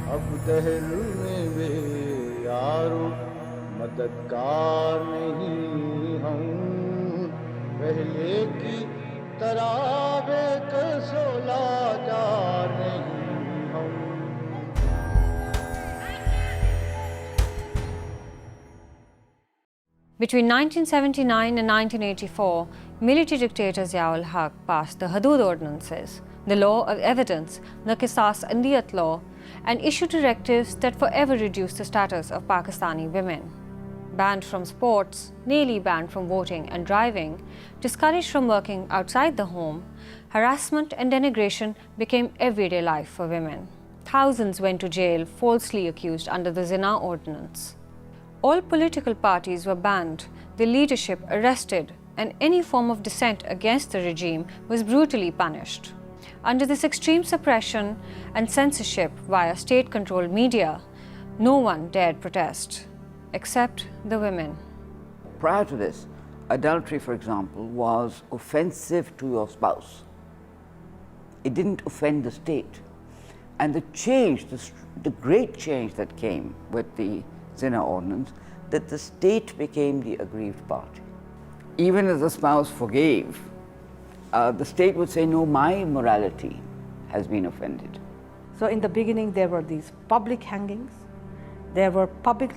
अब दहर में वे यारो मददगार नहीं हम, पहले की तरह बेकसोलाजार नहीं हम। Between 1979 and 1984, military dictator Zia-ul-Haq passed the Hudud Ordinances, the law of evidence, the Qisas Andiyat law, and issued directives that forever reduced the status of Pakistani women. Banned from sports, nearly banned from voting and driving, discouraged from working outside the home, harassment and denigration became everyday life for women. Thousands went to jail falsely accused under the Zina Ordinance. All political parties were banned, their leadership arrested, and any form of dissent against the regime was brutally punished. Under this extreme suppression and censorship via state-controlled media, no one dared protest, except the women. Prior to this, adultery, for example, was offensive to your spouse. It didn't offend the state. And the change, the great change that came with the Zina Ordinance, that the state became the aggrieved party. Even as the spouse forgave, the state would say, no, my morality has been offended. So in the beginning there were these public hangings, there were public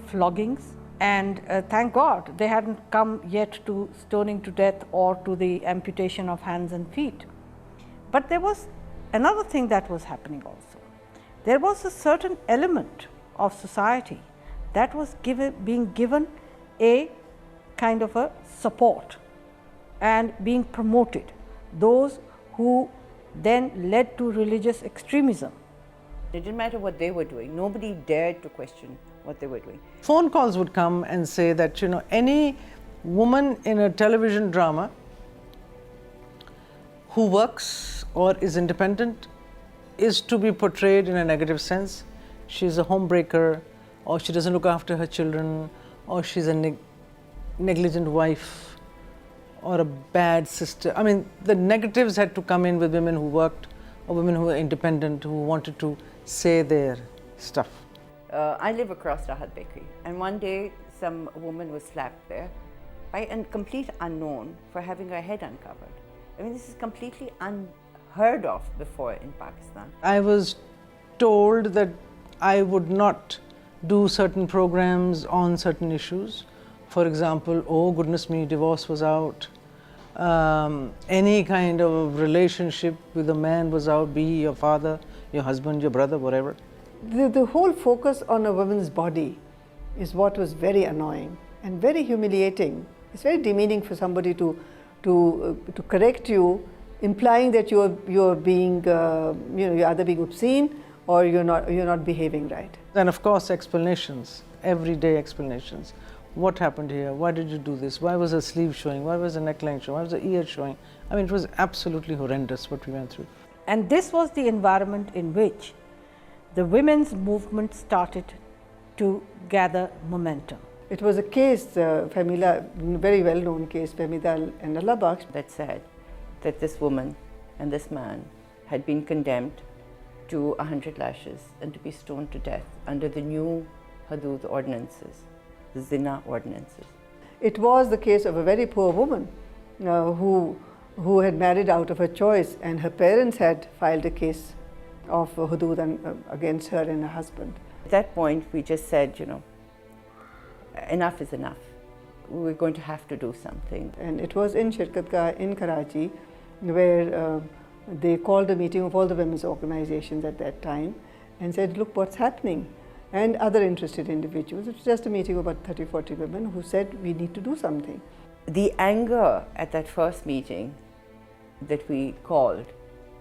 floggings, and thank God they hadn't come yet to stoning to death or to the amputation of hands and feet. But there was another thing that was happening also. There was a certain element of society that was being given a kind of a support and being promoted, those who then led to religious extremism. It didn't matter what they were doing. Nobody dared to question what they were doing. Phone calls would come and say that, you know, any woman in a television drama who works or is independent is to be portrayed in a negative sense. She's a homebreaker, or she doesn't look after her children, or she's a negligent wife, or a bad sister. I mean, the negatives had to come in with women who worked, or women who were independent, who wanted to say their stuff. I live across Rahat Bakery, and one day some woman was slapped there by a complete unknown for having her head uncovered. I mean, this is completely unheard of before in Pakistan. I was told that I would not do certain programs on certain issues. For example, oh goodness me, divorce was out. Any kind of relationship with a man was out, be he your father, your husband, your brother, whatever. The whole focus on a woman's body is what was very annoying and very humiliating. It's very demeaning for somebody to correct you, implying that you're being, you're either being obscene or you're not behaving right. And of course, explanations, everyday explanations. What happened here? Why did you do this? Why was her sleeve showing? Why was the neckline showing? Why was the ear showing? I mean, it was absolutely horrendous what we went through. And this was the environment in which the women's movement started to gather momentum. It was a case, Fahmila, very well-known case, Fahmida and Allah Bakhsh, that said that this woman and this man had been condemned to 100 lashes and to be stoned to death under the new Hudud ordinances, the Zina ordinances. It was the case of a very poor woman who had married out of her choice, and her parents had filed a case of Hudud against her and her husband. At that point, we just said, you know, enough is enough. We're going to have to do something. And it was in Shirkatgah in Karachi where they called a meeting of all the women's organizations at that time and said, look what's happening, and other interested individuals. It was just a meeting of about 30-40 women who said we need to do something. The anger at that first meeting that we called,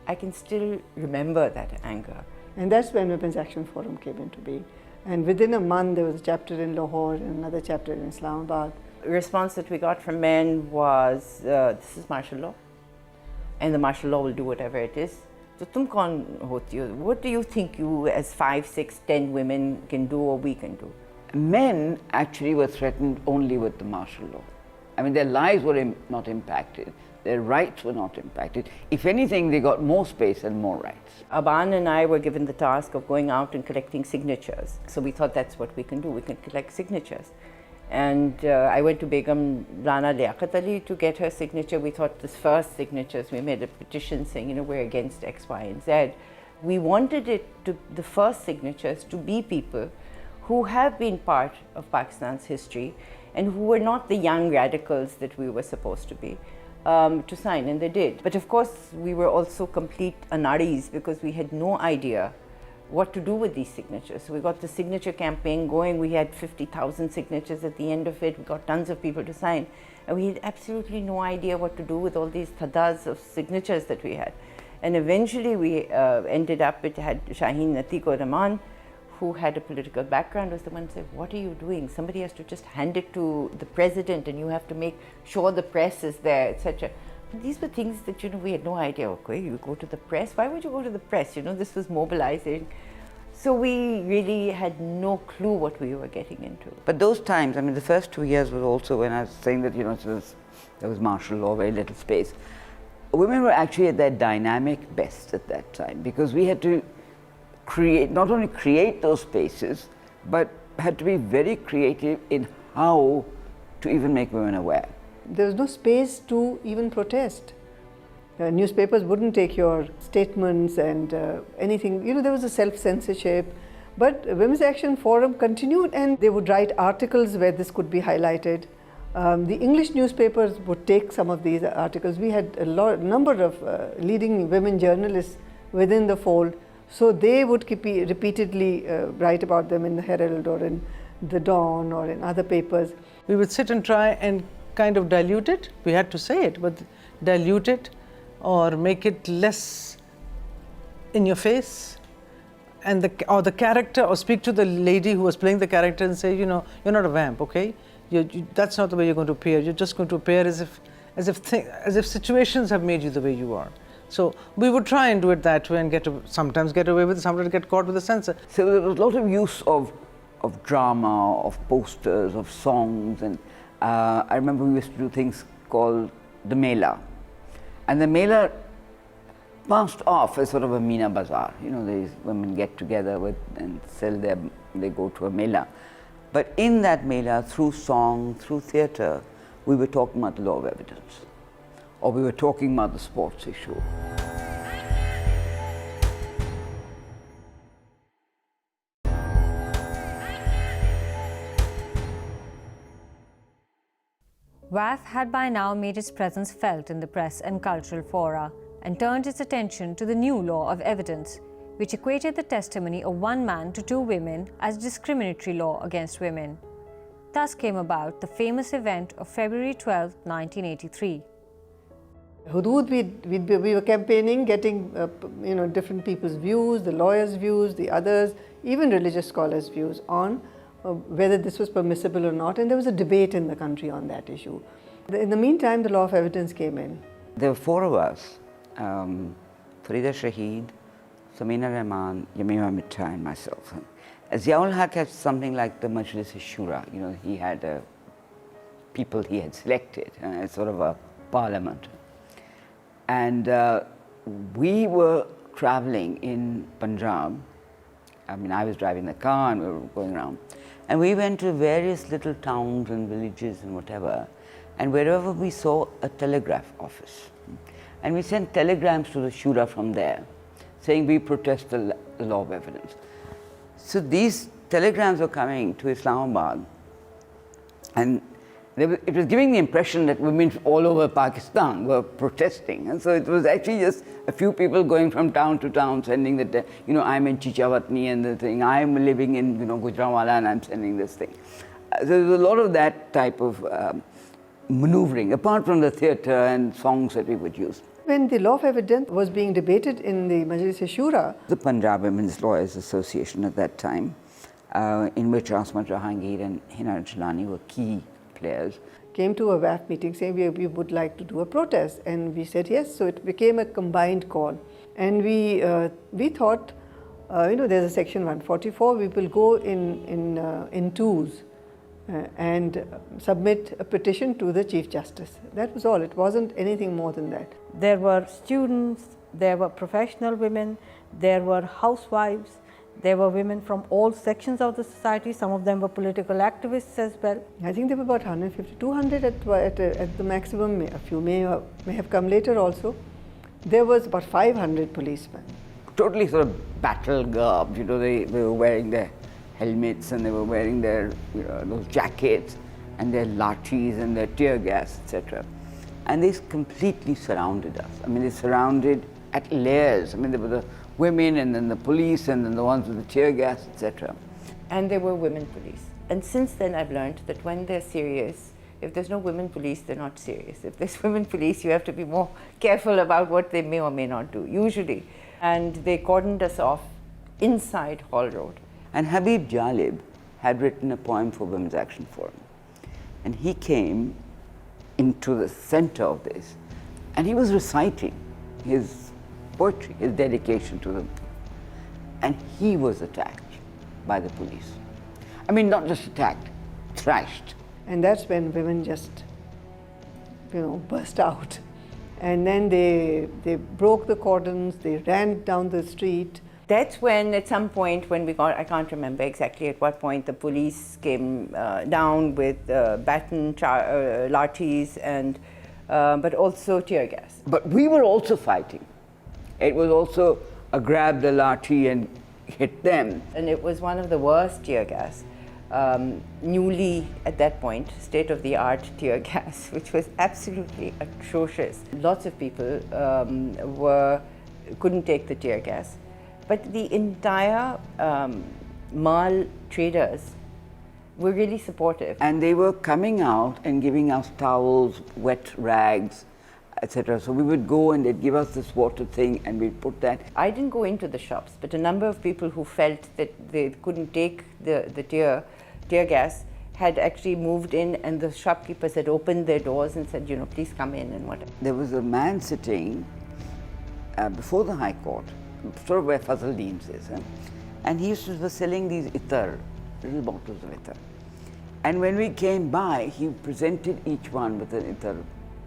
I can still remember that anger. And that's when Women's Action Forum came into being. And within a month there was a chapter in Lahore and another chapter in Islamabad. The response that we got from men was, this is martial law, and the martial law will do whatever it is. So tum kaun hoti ho? What do you think you as 5, 6, 10 women can do or we can do? Men actually were threatened only with the martial law. I mean, their lives were not impacted, their rights were not impacted. If anything, they got more space and more rights. Aban and I were given the task of going out and collecting signatures. So we thought that's what we can do, we can collect signatures. And I went to Begum Rana Liaquat Ali to get her signature. We thought this first signatures, we made a petition saying, you know, we're against X, Y, and Z. We wanted the first signatures to be people who have been part of Pakistan's history and who were not the young radicals that we were supposed to be, to sign, and they did. But of course, we were also complete anaris because we had no idea what to do with these signatures. So we got the signature campaign going. We had 50,000 signatures at the end of it. We got tons of people to sign. And we had absolutely no idea what to do with all these tadas of signatures that we had. And eventually we ended up, it had Shaheen Natiq Rahman, who had a political background, was the one who said, what are you doing? Somebody has to just hand it to the president and you have to make sure the press is there, etc. These were things that, you know, we had no idea. Okay, you go to the press. Why would you go to the press? You know, this was mobilizing. So we really had no clue what we were getting into. But those times, I mean, the first 2 years was also when I was saying that, you know, there was martial law, very little space. Women were actually at their dynamic best at that time because we had to create, not only create those spaces, but had to be very creative in how to even make women aware. There was no space to even protest. Newspapers wouldn't take your statements and anything. You know, there was a self-censorship. But Women's Action Forum continued and they would write articles where this could be highlighted. The English newspapers would take some of these articles. We had a number of leading women journalists within the fold. So they would repeatedly write about them in the Herald or in the Dawn or in other papers. We would sit and try and kind of dilute it. We had to say it, but dilute it or make it less in your face, and the character, or speak to the lady who was playing the character and say, you know, you're not a vamp, okay? That's not the way you're going to appear. You're just going to appear as if situations have made you the way you are. So we would try and do it that way and sometimes get away with it, sometimes get caught with the censor. So there was a lot of use of drama, of posters, of songs, and I remember we used to do things called the Mela. And the Mela passed off as sort of a Meena Bazaar. You know, these women get together and sell they go to a Mela. But in that Mela, through song, through theatre, we were talking about the law of evidence, or we were talking about the sports issue. WAF had by now made its presence felt in the press and cultural fora and turned its attention to the new law of evidence, which equated the testimony of one man to two women as discriminatory law against women. Thus came about the famous event of February 12, 1983. Hudood, we were campaigning, getting different people's views, the lawyers' views, the others, even religious scholars' views on whether this was permissible or not, and there was a debate in the country on that issue. In the meantime, the law of evidence came in. There were four of us, Farida Shahid, Samina Rahman, Yamima Mitta and myself. Ziaul Haq had something like the Majlis-e-Shura, you know, he had people he had selected, sort of a parliament. And we were traveling in Punjab. I mean, I was driving the car and we were going around. And we went to various little towns and villages and whatever. And wherever we saw a telegraph office. And we sent telegrams to the Shura from there, saying we protest the law of evidence. So these telegrams were coming to Islamabad. And it was giving the impression that women all over Pakistan were protesting. And so it was actually just a few people going from town to town sending I'm in Chichawatni and the thing, I'm living in, Gujranwala and I'm sending this thing. So there was a lot of that type of maneuvering, apart from the theatre and songs that we would use. When the law of evidence was being debated in the Majlis-e-Shura, the Punjab Women's Lawyers Association at that time, in which Asma Jahangir and Hina Jalani were key players, came to a WAF meeting saying we would like to do a protest, and we said yes. So it became a combined call, and we thought, there's a section 144. We will go in twos and submit a petition to the Chief Justice. That was all. It wasn't anything more than that. There were students, there were professional women, there were housewives, there were women from all sections of the society. Some of them were political activists as well. I think there were about 150, 200 at the maximum. A few may have come later also. There was about 500 policemen. Totally sort of battle garb, you know, they were wearing their helmets and they were wearing their, you know, those jackets and their lathis and their tear gas, etc. And they completely surrounded us. I mean, they surrounded at layers. I mean, there were the women and then the police and then the ones with the tear gas, etc. And there were women police. And since then I've learned that when they're serious, if there's no women police, they're not serious. If there's women police, you have to be more careful about what they may or may not do, usually. And they cordoned us off inside Hall Road. And Habib Jalib had written a poem for Women's Action Forum. And he came into the center of this and he was reciting his poetry, his dedication to them. And he was attacked by the police. I mean, not just attacked, thrashed. And that's when women just, you know, burst out. And then they broke the cordons, they ran down the street. That's when, at some point, when we got, I can't remember exactly at what point, the police came down with baton, lathis, and but also tear gas. But we were also fighting. It was also a grab the lathi and hit them. And it was one of the worst tear gas. Newly, at that point, state-of-the-art tear gas, which was absolutely atrocious. Lots of people couldn't take the tear gas. But the entire Mal traders were really supportive. And they were coming out and giving us towels, wet rags, etc. So we would go and they'd give us this water thing and we'd put that. I didn't go into the shops, but a number of people who felt that they couldn't take the tear gas had actually moved in, and the shopkeepers had opened their doors and said, you know, please come in and whatever. There was a man sitting before the High Court, sort of where Fazaldeen is, and he was selling these itar, little bottles of itar. And when we came by, he presented each one with an itar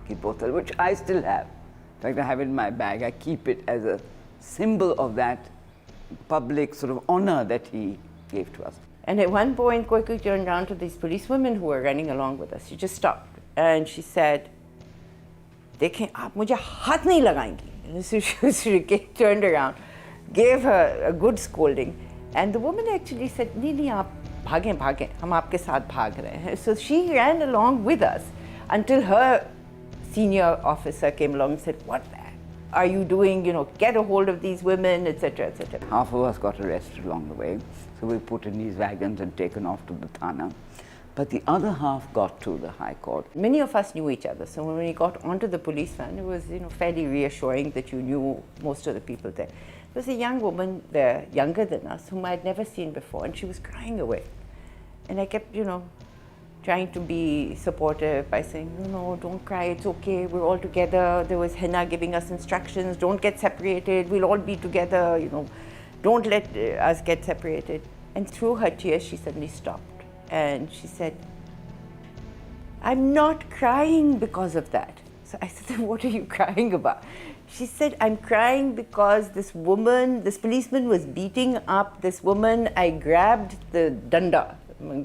ki bottle, which I still have. In fact, I have it in my bag. I keep it as a symbol of that public sort of honor that he gave to us. And at one point, Koikui turned around to these policewomen who were running along with us. She just stopped and she said, "Dekhen, aap mujhe haath nahi lagayengi." And so she turned around, gave her a good scolding, and the woman actually said, "Nahi, aap bhage, bhage, hum aapke saath bhag rahe hain." So she ran along with us until her senior officer came along and said, "What are you doing? You know, get a hold of these women, etc., etc." Half of us got arrested along the way, so we put in these wagons and taken off to the Thana. But the other half got to the High Court. Many of us knew each other, so when we got onto the police van, it was, you know, fairly reassuring that you knew most of the people there. There was a young woman there, younger than us, whom I had never seen before, and she was crying away. And I kept, you know, trying to be supportive by saying, "No, don't cry, it's okay, we're all together." There was Henna giving us instructions, "Don't get separated, we'll all be together, you know, don't let us get separated." And through her tears, she suddenly stopped and she said, "I'm not crying because of that." So I said, "Then what are you crying about?" She said, "I'm crying because this woman, this policeman was beating up this woman. I grabbed the danda,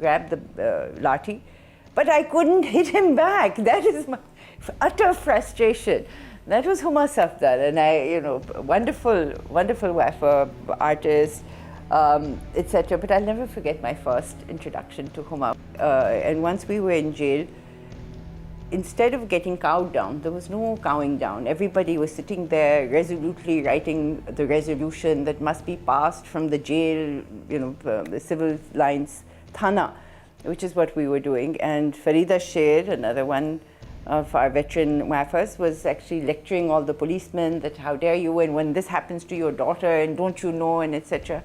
grabbed the lathi, but I couldn't hit him back. That is my utter frustration." That was Huma Safdar, and I, you know, wonderful wafer, artist, etc. But I'll never forget my first introduction to Huma. And once we were in jail, instead of getting cowed down, there was no cowing down. Everybody was sitting there resolutely writing the resolution that must be passed from the jail, you know, the civil lines, Thana, which is what we were doing. And Farida Sher, another one of our veteran wafers, was actually lecturing all the policemen that how dare you, and when this happens to your daughter, and don't you know, and etc.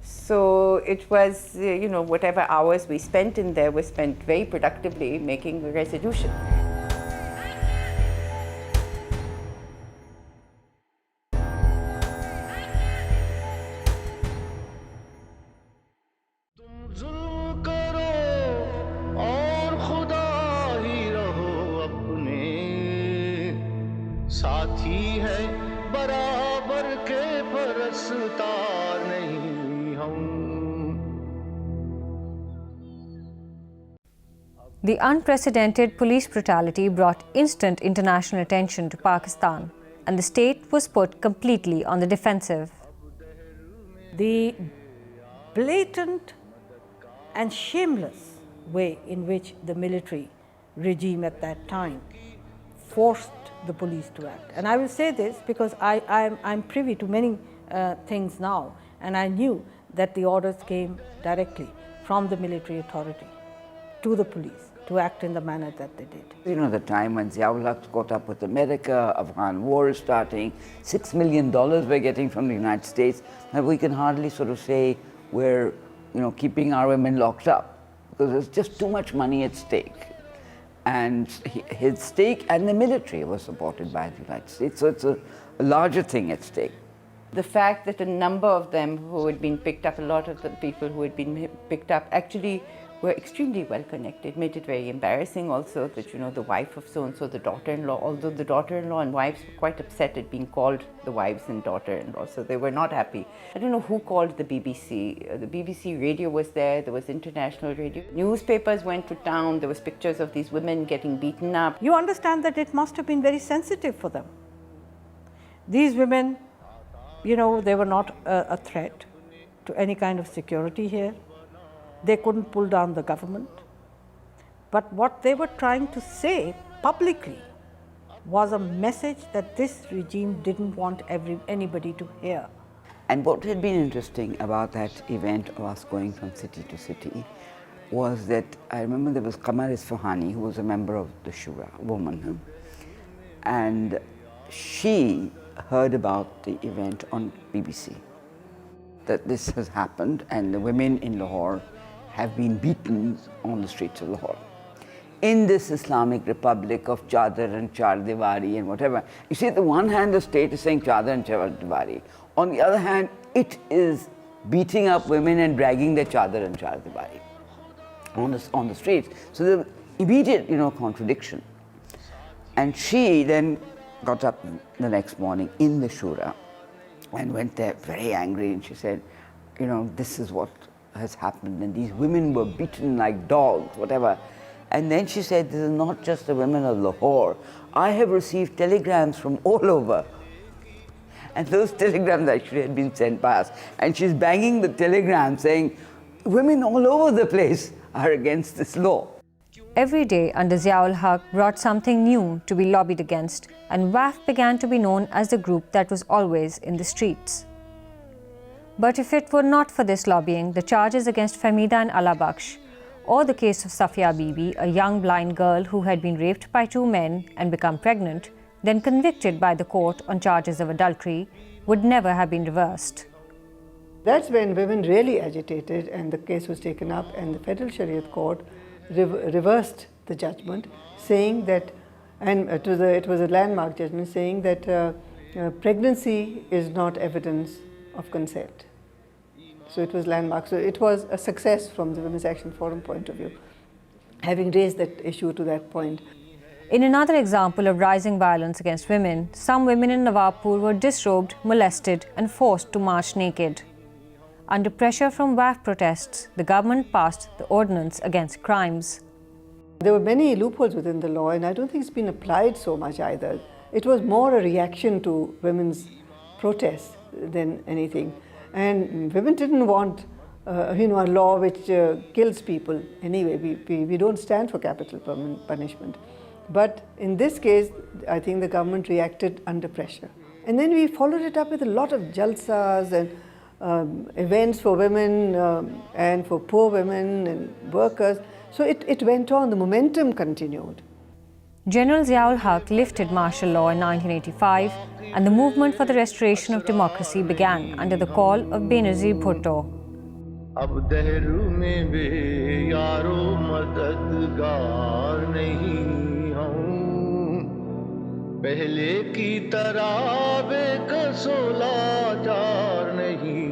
So it was, you know, whatever hours we spent in there were spent very productively making a resolution. जुल्म करो The unprecedented police brutality brought instant international attention to Pakistan, and the state was put completely on the defensive. The blatant and shameless way in which the military regime at that time forced the police to act. And I will say this because I'm privy to many things now, and I knew that the orders came directly from the military authority to the police to act in the manner that they did. You know, the time when Ziaul Haq caught up with America, Afghan war is starting, $6 million we're getting from the United States, and we can hardly sort of say we're, you know, keeping our women locked up, because there's just too much money at stake. And his stake and the military was supported by the United States, so it's a larger thing at stake. The fact that a number of them who had been picked up, a lot of the people who had been picked up actually were extremely well connected, made it very embarrassing also that, you know, the wife of so-and-so, the daughter-in-law, although the daughter-in-law and wives were quite upset at being called the wives and daughter-in-law, so they were not happy. I don't know who called the BBC. The BBC radio was there was international radio. Newspapers went to town, there was pictures of these women getting beaten up. You understand that it must have been very sensitive for them. These women, you know, they were not a threat to any kind of security here. They couldn't pull down the government. But what they were trying to say publicly was a message that this regime didn't want anybody to hear. And what had been interesting about that event of us going from city to city was that I remember there was Qamar Isfahani, who was a member of the Shura, a woman, and she heard about the event on BBC, that this has happened and the women in Lahore have been beaten on the streets of Lahore. In this Islamic Republic of Chadar and Chardiwari and whatever. You see, on the one hand, the state is saying Chadar and Chardiwari. On the other hand, it is beating up women and dragging their Chadar and Chardiwari on the streets. So the immediate, you know, contradiction. And she then got up the next morning in the Shura and went there very angry, and she said, you know, this is what has happened, and these women were beaten like dogs, whatever. And then she said, this is not just the women of Lahore. I have received telegrams from all over. And those telegrams actually had been sent by us. And she's banging the telegram saying, women all over the place are against this law. Every day under Ziaul Haq brought something new to be lobbied against, and WAF began to be known as the group that was always in the streets. But if it were not for this lobbying, the charges against Fahmida and Allah Bakhsh, or the case of Safia Bibi, a young blind girl who had been raped by two men and become pregnant, then convicted by the court on charges of adultery, would never have been reversed. That's when women really agitated, and the case was taken up, and the Federal Shariat Court reversed the judgment, saying that, and it was a landmark judgment, saying that pregnancy is not evidence of consent. So it was landmark. So it was a success from the Women's Action Forum point of view, having raised that issue to that point. In another example of rising violence against women, some women in Nawabpur were disrobed, molested, and forced to march naked. Under pressure from WAF protests, the government passed the Ordinance Against Crimes. There were many loopholes within the law, and I don't think it's been applied so much either. It was more a reaction to women's protests than anything. And women didn't want a law which kills people anyway. We don't stand for capital punishment. But in this case, I think the government reacted under pressure. And then we followed it up with a lot of jalsas and events for women and for poor women and workers. So it went on, the momentum continued. General Ziaul Haq lifted martial law in 1985, and the movement for the restoration of democracy began under the call of Benazir Bhutto. अब दहरू में भी यारो मददगार नहीं हूँ पहले की तरह बेकसो लाचार नहीं